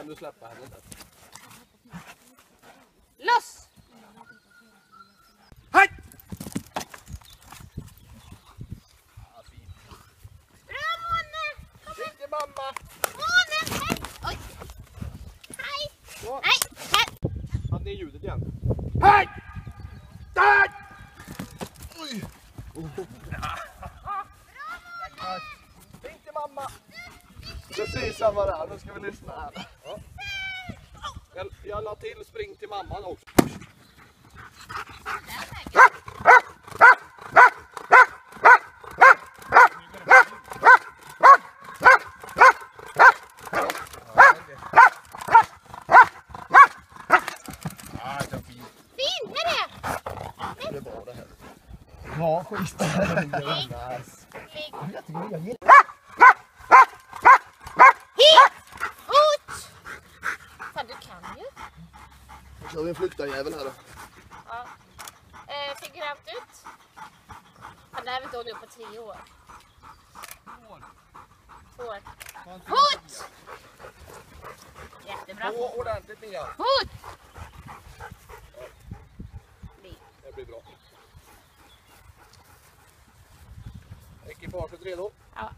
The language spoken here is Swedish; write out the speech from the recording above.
kan du släppa henne där. Loss! Hej! Bra Måne! Spring till mamma! Måne, hej! Oj! Hej! Så. Nej, här! Hade ni ljudet igen? Hej! Där! Oj! Spring till mamma! Precis samma där, nu ska vi lyssna här. Ja. Jag la till spring till mamman också. Fin, är det? Det var det här. Ja, skit. Ligg. Jag tycker jag gillar. Hit! Ut! Fan, du kan ju. Nu kör vi en flyktarjävel här då. Ja. Figurant ut. Han är väl då nu på 3 år. 2 år. Hut! Jättebra. På ordentligt Mia. Hut! Det blir bra. Ekipaget redo? Ja.